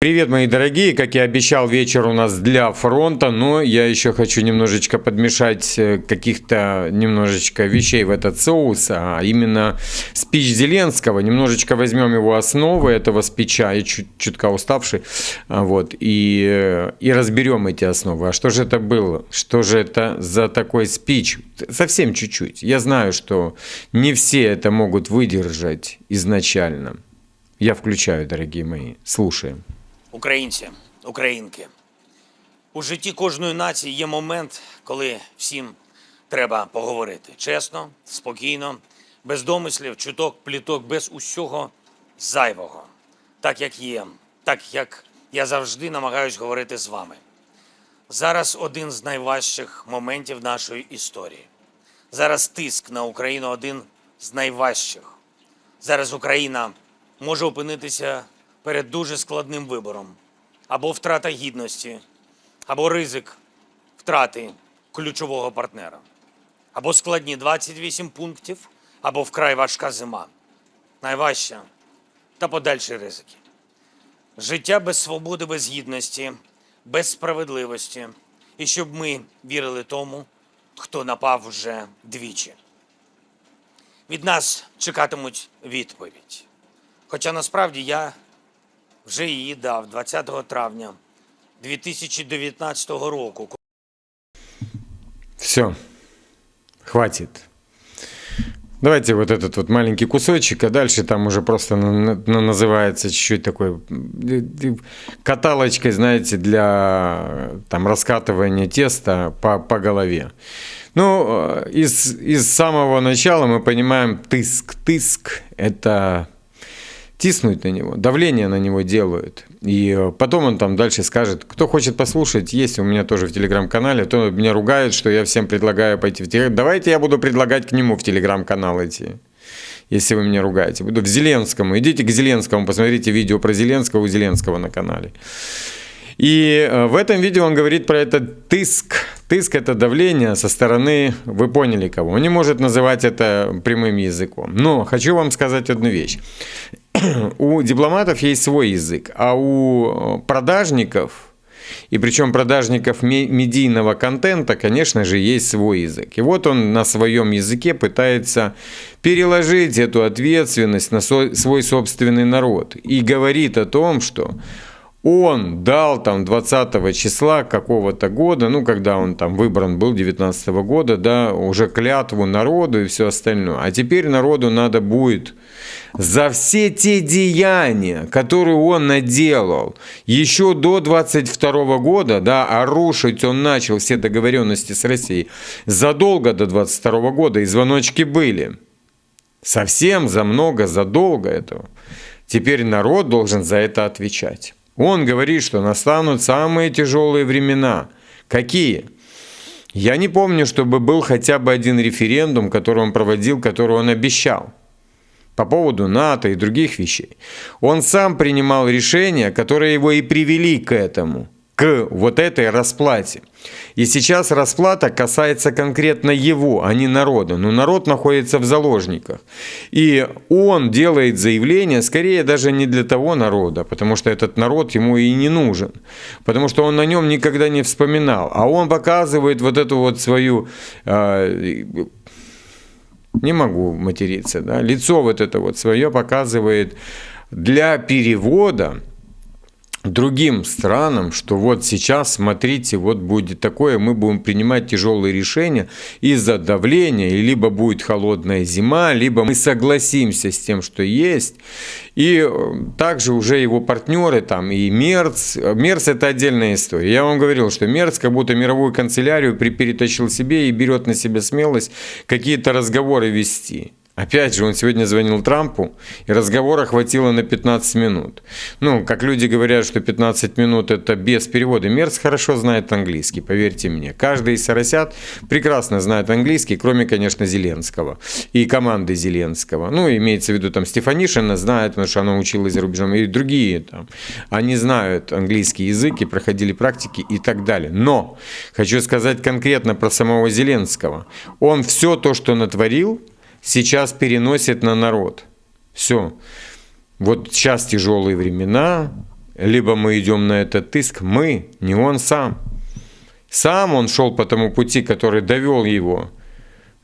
Привет, мои дорогие! Как я обещал, вечер у нас для фронта, но я еще хочу немножечко подмешать каких-то немножечко вещей в этот соус, а именно спич Зеленского. Немножечко возьмем его основы этого спича, я чутка уставший, вот, и разберем эти основы. А что же это было? Что же это за такой спич? Совсем чуть-чуть. Я знаю, что не все это могут выдержать изначально. Я включаю, дорогие мои. Слушаем. Українці, українки, у житті кожної нації є момент, коли всім треба поговорити. Чесно, спокійно, без домислів, чуток, пліток, без усього зайвого. Так, як є, так, як я завжди намагаюсь говорити з вами. Зараз один з найважчих моментів нашої історії. Зараз тиск на Україну один з найважчих. Зараз Україна може опинитися перед дуже складним вибором. Або втрата гідності, або ризик втрати ключового партнера. Або складні 28 пунктів, або вкрай важка зима. Найважча та подальші ризики. Життя без свободи, без гідності, без справедливості. І щоб ми вірили тому, хто напав вже двічі. Від нас чекатимуть відповідь. Хоча насправді я вже її дав 20 травня 2019 року. Все, хватит. Давайте вот этот вот маленький кусочек, а дальше там уже просто называется чуть-чуть такой каталочкой, знаете, для там раскатывания теста по голове. Ну, из самого начала мы понимаем тыск. Тыск – это тиснуть на него, давление на него делают. И потом он там дальше скажет, кто хочет послушать, есть у меня тоже в телеграм-канале, то меня ругают, что я всем предлагаю пойти в телеграм. Давайте я буду предлагать к нему в телеграм-канал идти, если вы меня ругаете. Буду в Зеленскому, идите к Зеленскому, посмотрите видео про Зеленского у Зеленского на канале. И в этом видео он говорит про этот тыск. Тыск – это давление со стороны, вы поняли кого. Он не может называть это прямым языком. Но хочу вам сказать одну вещь. У дипломатов есть свой язык, а у продажников, и причем продажников медийного контента, конечно же, есть свой язык. И вот он на своем языке пытается переложить эту ответственность на свой собственный народ. И говорит о том, что он дал там 20 числа какого-то года, ну, когда он там выбран был, 19 года, да, уже клятву народу и все остальное. А теперь народу надо будет за все те деяния, которые он наделал еще до 22 года, да, а рушить он начал все договоренности с Россией задолго до 22 года, и звоночки были. Совсем задолго этого. Теперь народ должен за это отвечать. Он говорит, что настанут самые тяжелые времена. Какие? Я не помню, чтобы был хотя бы один референдум, который он проводил, который он обещал. По поводу НАТО и других вещей. Он сам принимал решения, которые его и привели к этому. К вот этой расплате. И сейчас расплата касается конкретно его, а не народа. Но народ находится в заложниках. И он делает заявление, скорее даже не для того народа, потому что этот народ ему и не нужен. Потому что он на нем никогда не вспоминал. А он показывает вот эту вот свою... не могу материться, да, лицо вот это вот свое показывает для перевода другим странам, что вот сейчас, смотрите, вот будет такое, мы будем принимать тяжелые решения из-за давления, и либо будет холодная зима, либо мы согласимся с тем, что есть. И также уже его партнеры там, и Мерц это отдельная история. Я вам говорил, что Мерц как будто мировую канцелярию перетащил себе и берет на себя смелость какие-то разговоры вести. Опять же, он сегодня звонил Трампу, и разговора хватило на 15 минут. Ну, как люди говорят, что 15 минут это без перевода. Мерц хорошо знает английский, поверьте мне. Каждый из соросят прекрасно знает английский, кроме, конечно, Зеленского и команды Зеленского. Ну, имеется в виду, там, Стефанишина знает, потому что она училась за рубежом, и другие там. Они знают английский язык и проходили практики и так далее. Но хочу сказать конкретно про самого Зеленского. Он все то, что натворил, сейчас переносит на народ. Все. Вот сейчас тяжелые времена, либо мы идем на этот иск. Мы, не он сам. Сам он шел по тому пути, который довел его.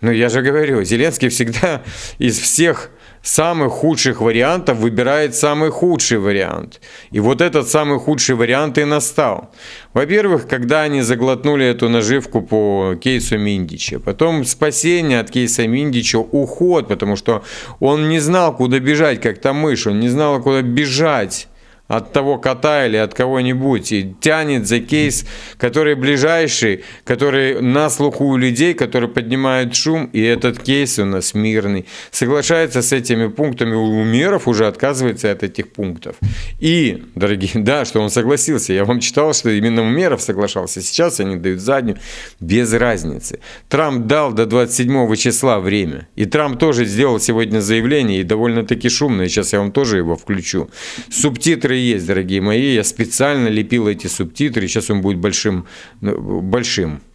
Но я же говорю, Зеленский всегда из всех самых худших вариантов выбирает самый худший вариант. И вот этот самый худший вариант и настал. Во-первых, когда они заглотнули эту наживку по кейсу Миндича. Потом спасение от кейса Миндича, уход, потому что он не знал, куда бежать, как та мышь. Он не знал, куда бежать от того кота или от кого-нибудь, и тянет за кейс, который ближайший, который на слуху у людей, который поднимает шум, и этот кейс у нас мирный. Соглашается с этими пунктами, Умеров уже отказывается от этих пунктов. И, дорогие, да, что он согласился, я вам читал, что именно Умеров соглашался, сейчас они дают заднюю, без разницы. Трамп дал до 27 числа время, и Трамп тоже сделал сегодня заявление, и довольно-таки шумное, сейчас я вам тоже его включу. Субтитры есть, дорогие мои, я специально лепил эти субтитры, сейчас он будет большим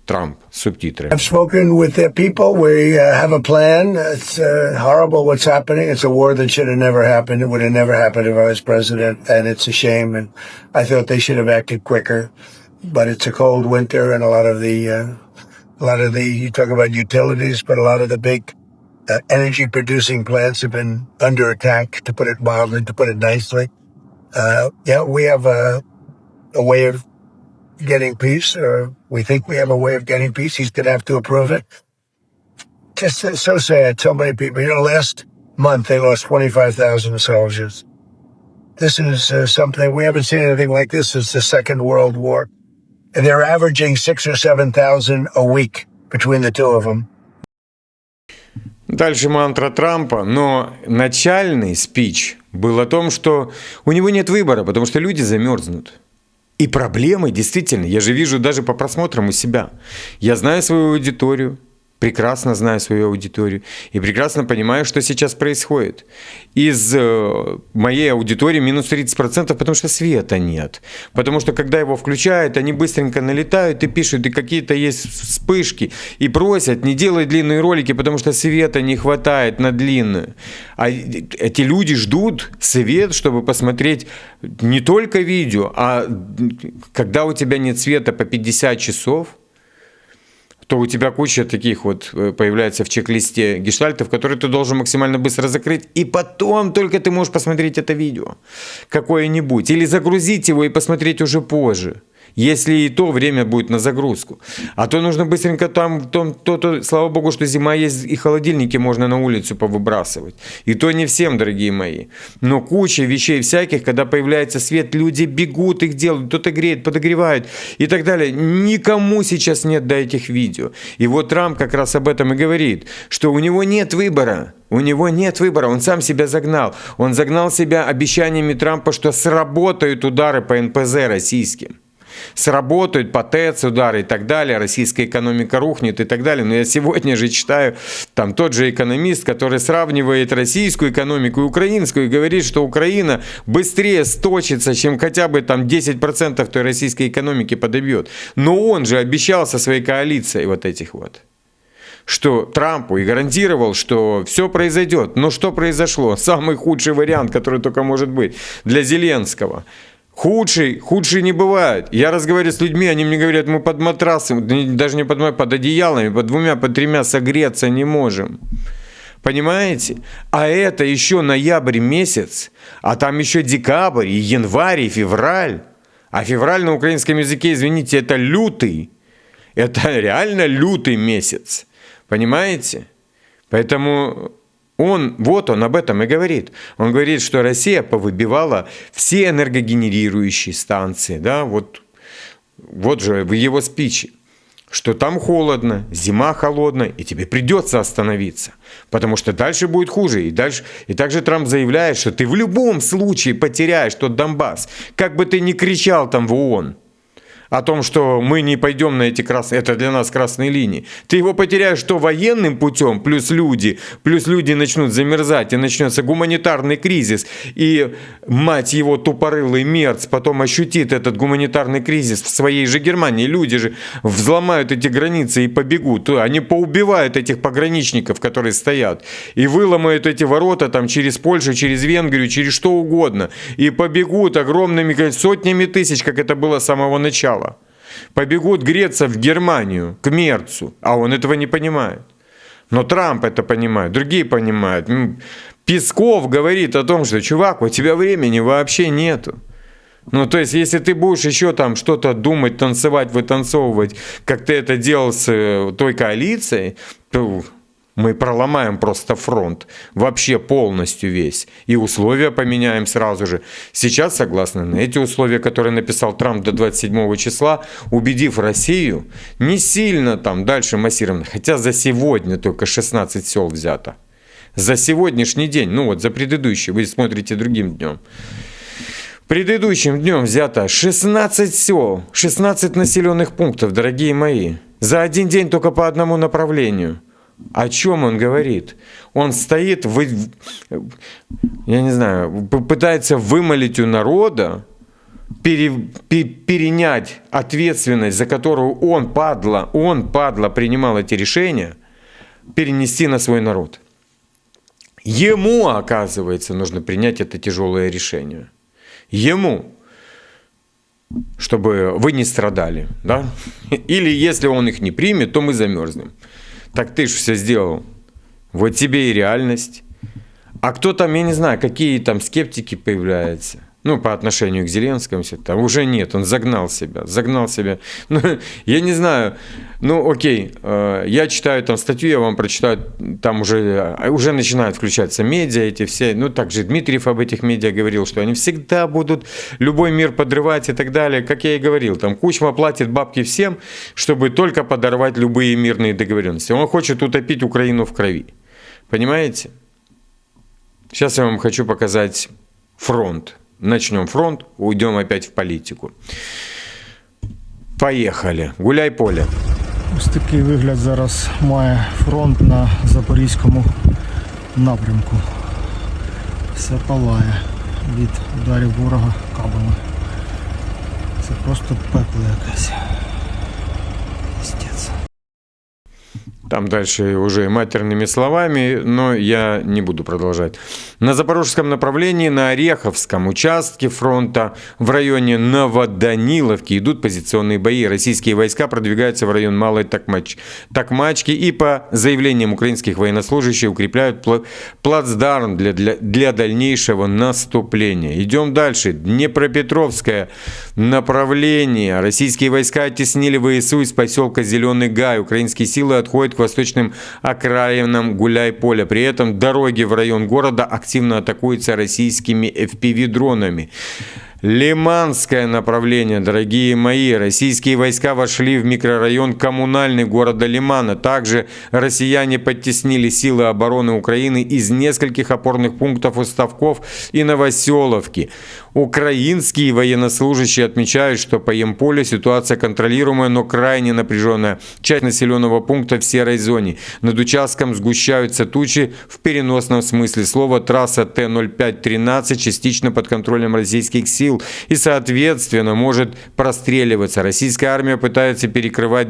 Трамп субтитры. I've spoken with their people. We have a plan. It's horrible what's happening. It's a war that should have never happened. It would have never happened if I was president, and it's a shame. And I thought they should have acted quicker. But it's a cold winter, and a lot of the you talk about utilities, but a lot of the big energy producing plants have been under attack. To put it mildly, to put it nicely. Yeah, we have a way of getting peace, or we think we have a way of getting peace. He's going to have to approve it. Just so sad. So many people. You know, last month they lost 25,000 soldiers. This is something we haven't seen anything like this since the Second World War. And they're averaging 6,000 or 7,000 a week between the two of them. Дальше мантра Трампа, но начальный спич был о том, что у него нет выбора, потому что люди замерзнут. И проблемы действительно, я же вижу даже по просмотрам у себя. Я знаю свою аудиторию, прекрасно знаю свою аудиторию и прекрасно понимаю, что сейчас происходит. Из моей аудитории минус 30%, потому что света нет. Потому что когда его включают, они быстренько налетают и пишут, и какие-то есть вспышки, и просят не делать длинные ролики, потому что света не хватает на длинные. А эти люди ждут свет, чтобы посмотреть не только видео, а когда у тебя нет света по 50 часов, то у тебя куча таких вот появляется в чек-листе гештальтов, которые ты должен максимально быстро закрыть, и потом только ты можешь посмотреть это видео какое-нибудь, или загрузить его и посмотреть уже позже, если и то время будет на загрузку. А то нужно быстренько слава богу, что зима есть, и холодильники можно на улицу повыбрасывать. И то не всем, дорогие мои. Но куча вещей всяких, когда появляется свет, люди бегут, их делают, кто-то греет, подогревают и так далее. Никому сейчас нет до этих видео. И вот Трамп как раз об этом и говорит, что у него нет выбора. У него нет выбора, он сам себя загнал. Он загнал себя обещаниями Трампа, что сработают удары по НПЗ российским. Сработают по ТЭЦ удары и так далее, российская экономика рухнет и так далее. Но я сегодня же читаю, там тот же экономист, который сравнивает российскую экономику и украинскую, и говорит, что Украина быстрее сточится, чем хотя бы там 10% той российской экономики подобьет. Но он же обещал со своей коалицией вот этих вот, что Трампу и гарантировал, что все произойдет. Но что произошло? Самый худший вариант, который только может быть для Зеленского. Худший не бывает. Я разговариваю с людьми, они мне говорят, мы под матрасом, даже не под одеялами, под 2, под 3 согреться не можем. Понимаете? А это еще ноябрь месяц, а там еще декабрь, и январь, и февраль. А февраль на украинском языке, извините, это лютый. Это реально лютый месяц. Понимаете? Поэтому он об этом и говорит. Он говорит, что Россия повыбивала все энергогенерирующие станции. Да? Вот же в его спиче, что там холодно, зима холодная, и тебе придется остановиться, потому что дальше будет хуже. И также Трамп заявляет, что ты в любом случае потеряешь тот Донбасс, как бы ты ни кричал там в ООН. о том, что мы не пойдем на эти красные, это для нас красные линии. Ты его потеряешь что военным путем, плюс люди начнут замерзать, и начнется гуманитарный кризис, и, мать его, тупорылый Мерц потом ощутит этот гуманитарный кризис в своей же Германии. Люди же взломают эти границы и побегут. Они поубивают этих пограничников, которые стоят, и выломают эти ворота там через Польшу, через Венгрию, через что угодно, и побегут огромными сотнями тысяч, как это было с самого начала. Побегут греться в Германию, к Мерцу, а он этого не понимает. Но Трамп это понимает, другие понимают. Песков говорит о том, что, чувак, у тебя времени вообще нету. Ну, то есть, если ты будешь еще там что-то думать, танцевать, вытанцовывать, как ты это делал с той коалицией, то мы проломаем просто фронт, вообще полностью весь, и условия поменяем сразу же. Сейчас согласно на эти условия, которые написал Трамп до 27 числа, убедив Россию, не сильно там дальше массированно, хотя за сегодня только 16 сел взято. За сегодняшний день, ну вот за предыдущий, вы смотрите другим днем. Предыдущим днем взято 16 сел, 16 населенных пунктов, дорогие мои. За один день только по одному направлению. О чем он говорит? Он стоит, я не знаю, пытается вымолить у народа, перенять ответственность, за которую он, падла, принимал эти решения, перенести на свой народ. Ему, оказывается, нужно принять это тяжелое решение. Ему, чтобы вы не страдали, да? Или если он их не примет, то мы замерзнем. Так ты же все сделал. Вот тебе и реальность. А кто там, я не знаю, какие там скептики появляются. Ну, по отношению к Зеленскому, там уже нет, он загнал себя. Ну, я не знаю, ну, окей, я читаю там статью, я вам прочитаю, там уже начинают включаться медиа эти все, ну, также Дмитриев об этих медиа говорил, что они всегда будут любой мир подрывать и так далее, как я и говорил, там Кучма платит бабки всем, чтобы только подорвать любые мирные договоренности. Он хочет утопить Украину в крови, понимаете? Сейчас я вам хочу показать фронт. Начнем фронт, уйдем опять в политику. Поїхали. Гуляй поле. Ось такий вигляд зараз має фронт на Запорізькому напрямку. Все палає від ударів ворога кабами. Це просто пекло якесь. Пиздец. Там дальше уже матерными словами, но я не буду продолжать. На запорожском направлении, на Ореховском участке фронта в районе Новоданиловки идут позиционные бои. Российские войска продвигаются в район Малой Токмачки и, по заявлениям украинских военнослужащих, укрепляют плацдарм для дальнейшего наступления. Идем дальше. Днепропетровское направление. Российские войска оттеснили ВСУ из поселка Зеленый Гай. Украинские силы отходят к восточным окраинам Гуляй-Поля. При этом дороги в район города активно атакуются российскими FPV-дронами. Лиманское направление, дорогие мои. Российские войска вошли в микрорайон Коммунальный города Лимана. Также россияне подтеснили силы обороны Украины из нескольких опорных пунктов у Ставков и Новоселовки. Украинские военнослужащие отмечают, что по Емполю ситуация контролируемая, но крайне напряженная. Часть населенного пункта в серой зоне. Над участком сгущаются тучи в переносном смысле слова. Трасса Т-05-13 частично под контролем российских сил и, соответственно, может простреливаться. Российская армия пытается перекрывать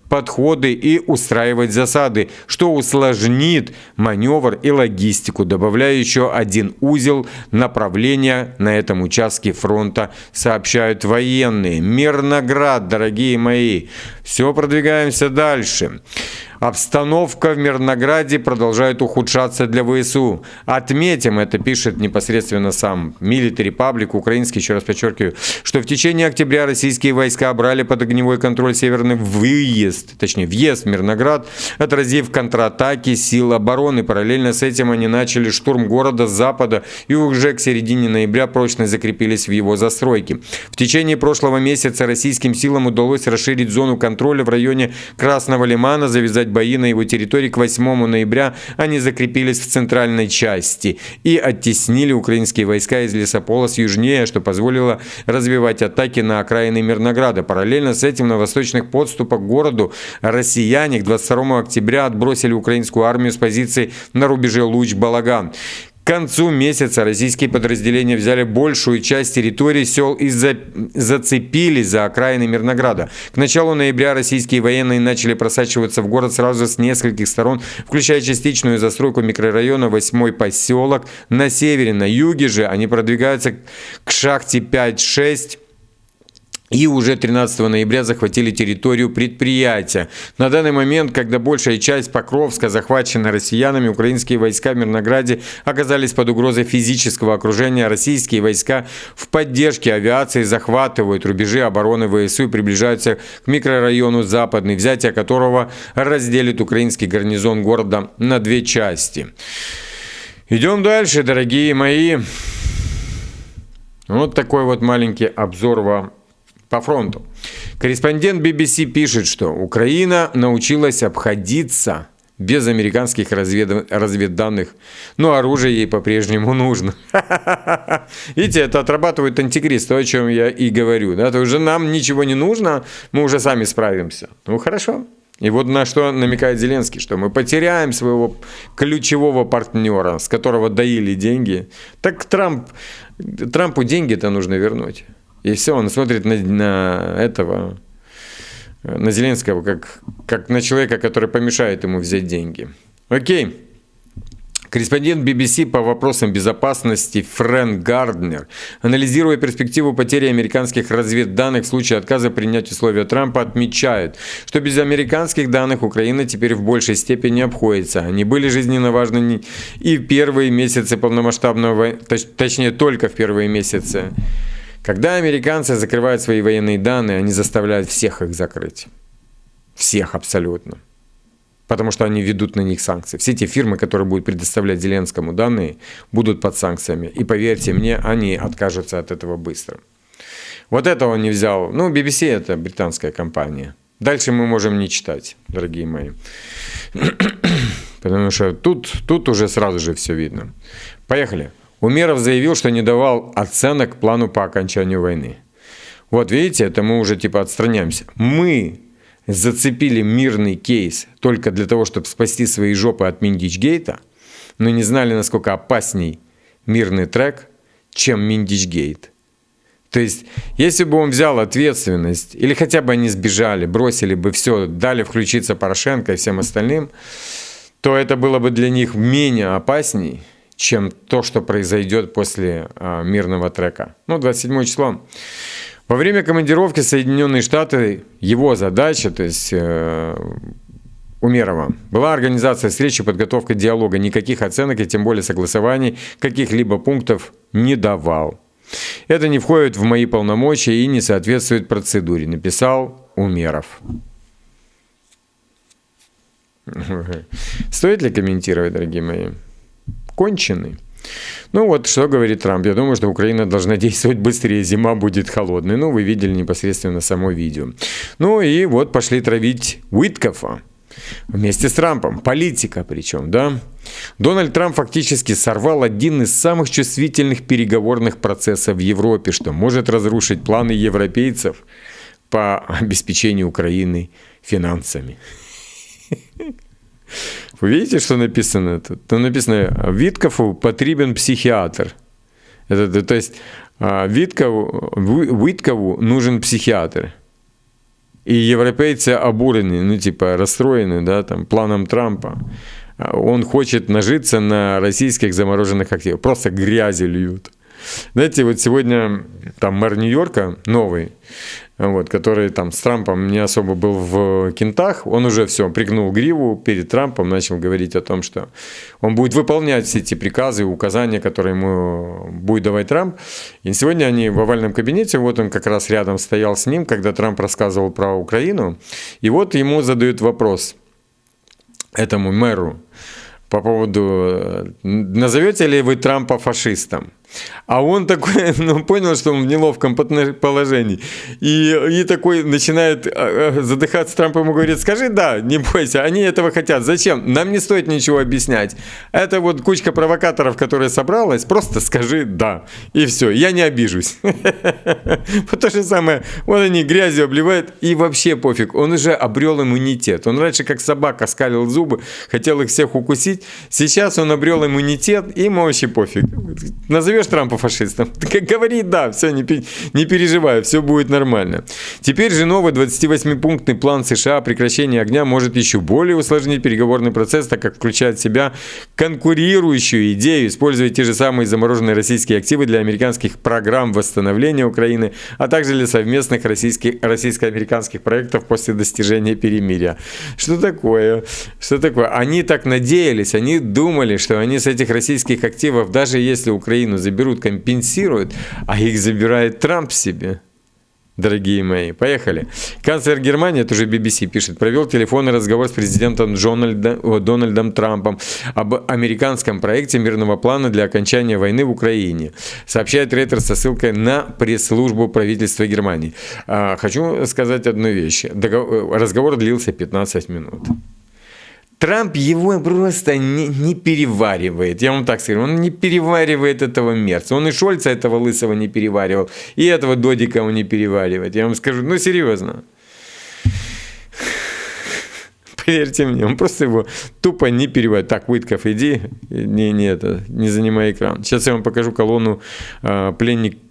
подходы и устраивать засады, что усложнит маневр и логистику, добавляя еще один узел направления на этом участке фронта, сообщают военные. Мирноград, дорогие мои. Все, продвигаемся дальше. Обстановка в Мирнограде продолжает ухудшаться для ВСУ. Отметим, это пишет непосредственно сам Military Public, украинский, еще раз подчеркиваю, что в течение октября российские войска брали под огневой контроль северный въезд в Мирноград, отразив контратаки сил обороны. Параллельно с этим они начали штурм города с запада и уже к середине ноября прочно закрепились в его застройке. В течение прошлого месяца российским силам удалось расширить зону контроля в районе Красного Лимана, завязать бои на его территории. К 8 ноября они закрепились в центральной части и оттеснили украинские войска из лесополос южнее, что позволило развивать атаки на окраины Мирнограда. Параллельно с этим на восточных подступах к городу россияне к 22 октября отбросили украинскую армию с позиций на рубеже Луч-Балаган. К концу месяца российские подразделения взяли большую часть территории сел и зацепились за окраины Мирнограда. К началу ноября российские военные начали просачиваться в город сразу с нескольких сторон, включая частичную застройку микрорайона 8-й поселок. На севере, на юге же они продвигаются к шахте 5-6. И уже 13 ноября захватили территорию предприятия. На данный момент, когда большая часть Покровска захвачена россиянами, украинские войска в Мирнограде оказались под угрозой физического окружения. Российские войска в поддержке авиации захватывают рубежи обороны ВСУ и приближаются к микрорайону Западный, взятие которого разделит украинский гарнизон города на 2 части. Идем дальше, дорогие мои. Вот такой вот маленький обзор вам по фронту. Корреспондент BBC пишет, что Украина научилась обходиться без американских разведданных, но оружие ей по-прежнему нужно. Видите, это отрабатывает антикрист, то, о чем я и говорю. Да? То уже нам ничего не нужно, мы уже сами справимся. Ну хорошо. И вот на что намекает Зеленский, что мы потеряем своего ключевого партнера, с которого доили деньги. Так Трампу деньги-то нужно вернуть. И все, он смотрит на Зеленского, как на человека, который помешает ему взять деньги. Окей. Корреспондент BBC по вопросам безопасности Фрэнк Гарднер, анализируя перспективу потери американских разведданных в случае отказа принять условия Трампа, отмечает, что без американских данных Украина теперь в большей степени обходится. Они были жизненно важны и в первые месяцы полномасштабного войны, точнее только в первые месяцы. Когда американцы закрывают свои военные данные, они заставляют всех их закрыть. Всех абсолютно. Потому что они ведут на них санкции. Все те фирмы, которые будут предоставлять Зеленскому данные, будут под санкциями. И поверьте мне, они откажутся от этого быстро. Вот этого он не взял. Ну, BBC – это британская компания. Дальше мы можем не читать, дорогие мои. Потому что тут уже сразу же все видно. Поехали. Умеров заявил, что не давал оценок плану по окончанию войны. Вот видите, это мы уже типа отстраняемся. Мы зацепили мирный кейс только для того, чтобы спасти свои жопы от Миндичгейта, но не знали, насколько опасней мирный трек, чем Миндичгейт. То есть, если бы он взял ответственность, или хотя бы они сбежали, бросили бы все, дали включиться Порошенко и всем остальным, то это было бы для них менее опасней, чем то, что произойдет после мирного трека. Ну, 27 число. Во время командировки Соединенные Штаты, его задача, то есть Умерова, была организация встречи, подготовка диалога. Никаких оценок и тем более согласований каких-либо пунктов не давал. Это не входит в мои полномочия и не соответствует процедуре, написал Умеров. Стоит ли комментировать, дорогие мои? Конченый. Ну вот, что говорит Трамп. Я думаю, что Украина должна действовать быстрее, зима будет холодной. Ну, вы видели непосредственно само видео. Ну и вот пошли травить Уиткофа вместе с Трампом. Политика причем, да? Дональд Трамп фактически сорвал один из самых чувствительных переговорных процессов в Европе, что может разрушить планы европейцев по обеспечению Украины финансами. Вы видите, что написано тут? Там написано, Виткофу потребен психиатр. То есть Виткову нужен психиатр. И европейцы обурены, ну типа расстроены, да, там, планом Трампа. Он хочет нажиться на российских замороженных активах. Просто грязи льют. Знаете, вот сегодня там мэр Нью-Йорка, новый, вот, который там с Трампом не особо был в кентах, он уже все, пригнул гриву перед Трампом, начал говорить о том, что он будет выполнять все эти приказы и указания, которые ему будет давать Трамп. И сегодня они в овальном кабинете, вот он как раз рядом стоял с ним, когда Трамп рассказывал про Украину, и вот ему задают вопрос этому мэру по поводу, назовете ли вы Трампа фашистом? А он такой, ну, понял, что он в неловком положении. И такой начинает задыхаться. Трамп ему говорит: скажи да, не бойся, они этого хотят. Зачем? Нам не стоит ничего объяснять. Это вот кучка провокаторов, которая собралась, просто скажи да. И все, я не обижусь. Вот то же самое, вот они грязью обливают, и вообще пофиг. Он уже обрел иммунитет. Он раньше как собака скалил зубы, хотел их всех укусить. Сейчас он обрел иммунитет, и ему вообще пофиг. Назовешь Трампа фашистом? Говори да, все, не переживай, все будет нормально. Теперь же новый 28-пунктный план США прекращения огня может еще более усложнить переговорный процесс, так как включает в себя конкурирующую идею использовать те же самые замороженные российские активы для американских программ восстановления Украины, а также для совместных российско-американских проектов после достижения перемирия. Что такое? Что такое? Они так надеялись, они думали, что они с этих российских активов, даже если Украину заберут, компенсируют, а их забирает Трамп себе. Дорогие мои, поехали. Канцлер Германии, это уже BBC пишет, провел телефонный разговор с президентом Дональдом Трампом об американском проекте мирного плана для окончания войны в Украине. Сообщает Reuters со ссылкой на пресс-службу правительства Германии. Хочу сказать одну вещь. Разговор длился 15 минут. Трамп его просто не переваривает, я вам так скажу, он не переваривает этого мерца. Он и Шольца этого лысого не переваривал, и этого Додика он не переваривает. Я вам скажу, ну серьезно. Поверьте мне, он просто его тупо не переваривает. Так, Уитков, иди, не занимай экран. Сейчас я вам покажу колонну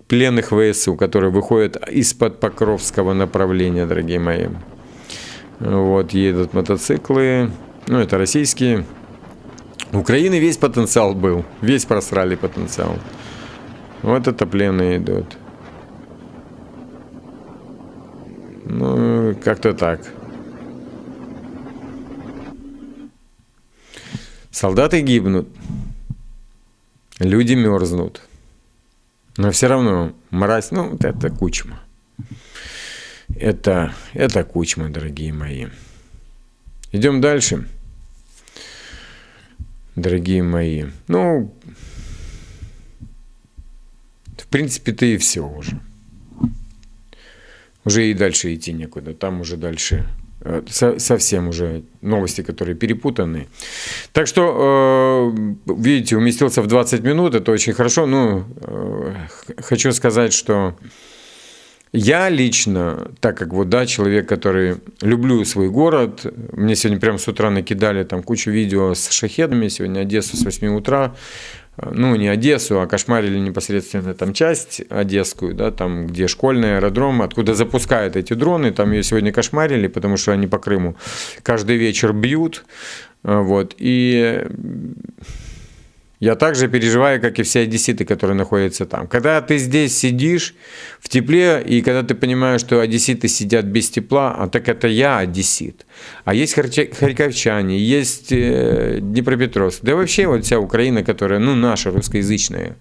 пленных ВСУ, которые выходят из-под Покровского направления, дорогие мои. Вот, едут мотоциклы. Ну, это российские. У Украины весь потенциал был. Весь просрали потенциал. Вот это пленные идут. Ну, как-то так. Солдаты гибнут. Люди мерзнут. Но все равно мразь, ну, вот это Кучма. Это Кучма, дорогие мои. Идем дальше. Дорогие мои. Ну, в принципе-то и все уже. Уже и дальше идти некуда. Там уже дальше совсем уже новости, которые перепутаны. Так что, видите, уместился в 20 минут. Это очень хорошо. Ну, хочу сказать, что я лично, так как вот, да, человек, который люблю свой город, мне сегодня прямо с утра накидали там кучу видео с шахедами, сегодня Одессу с 8 утра, ну, не Одессу, а кошмарили непосредственно там часть одесскую, да, там, где школьный аэродром, откуда запускают эти дроны, там ее сегодня кошмарили, потому что они по Крыму каждый вечер бьют, вот, и я также переживаю, как и все одесситы, которые находятся там. Когда ты здесь сидишь в тепле, и когда ты понимаешь, что одесситы сидят без тепла, а так это я одессит. А есть харьковчане, есть Днепропетровск. Да вообще вот вся Украина, которая, ну, наша русскоязычная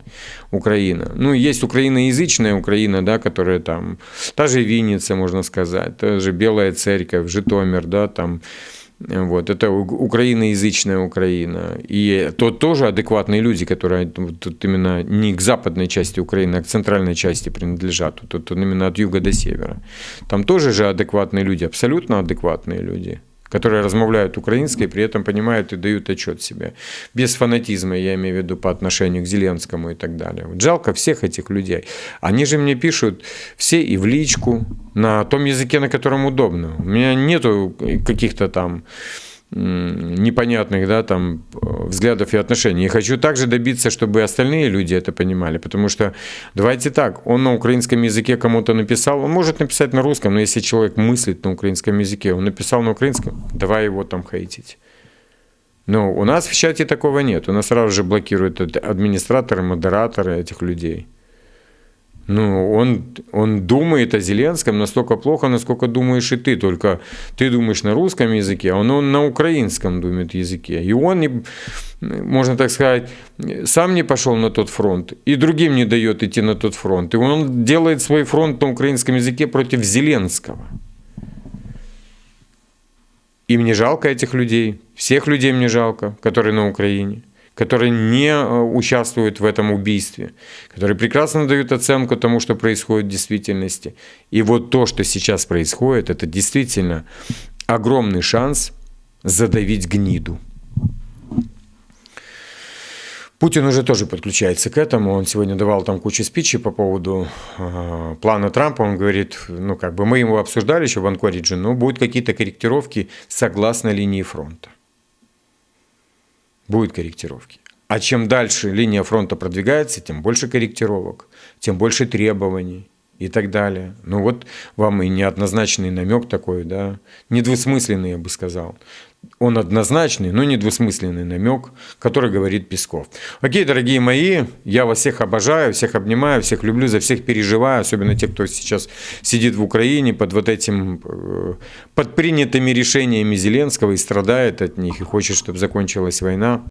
Украина. Ну, есть украиноязычная Украина, да, которая там, та же Винница, можно сказать, та же Белая Церковь, Житомир, да, там. Вот, это украиноязычная Украина. И то тоже адекватные люди, которые тут именно не к западной части Украины, а к центральной части принадлежат. Тут именно от юга до севера. Там тоже же адекватные люди, абсолютно адекватные люди, которые размовляют украинской, при этом понимают и дают отчет себе. Без фанатизма, я имею в виду, по отношению к Зеленскому и так далее. Вот жалко всех этих людей. Они же мне пишут все и в личку, на том языке, на котором удобно. У меня нету каких-то там непонятных, да, там, взглядов и отношений. И хочу также добиться, чтобы остальные люди это понимали, потому что, давайте так, он на украинском языке кому-то написал, он может написать на русском, но если человек мыслит на украинском языке, он написал на украинском, давай его там хейтить. Но у нас в чате такого нет, у нас сразу же блокируют администраторы, модераторы этих людей. Ну, он думает о Зеленском настолько плохо, насколько думаешь и ты. Только ты думаешь на русском языке, а он на украинском думает языке. И он, можно так сказать, сам не пошел на тот фронт, и другим не дает идти на тот фронт. И он делает свой фронт на украинском языке против Зеленского. И мне жалко этих людей, всех людей мне жалко, которые на Украине, которые не участвуют в этом убийстве, которые прекрасно дают оценку тому, что происходит в действительности. И вот то, что сейчас происходит, это действительно огромный шанс задавить гниду. Путин уже тоже подключается к этому. Он сегодня давал там кучу спичей по поводу плана Трампа. Он говорит, ну как бы мы его обсуждали еще в Анкоридже, но будут какие-то корректировки согласно линии фронта. Будут корректировки. А чем дальше линия фронта продвигается, тем больше корректировок, тем больше требований и так далее. Ну вот вам и неоднозначный намек такой, да, недвусмысленный, я бы сказал. Он однозначный, но недвусмысленный намек, который говорит Песков. Окей, дорогие мои, я вас всех обожаю, всех обнимаю, всех люблю, за всех переживаю, особенно те, кто сейчас сидит в Украине под вот этим, под принятыми решениями Зеленского и страдает от них, и хочет, чтобы закончилась война.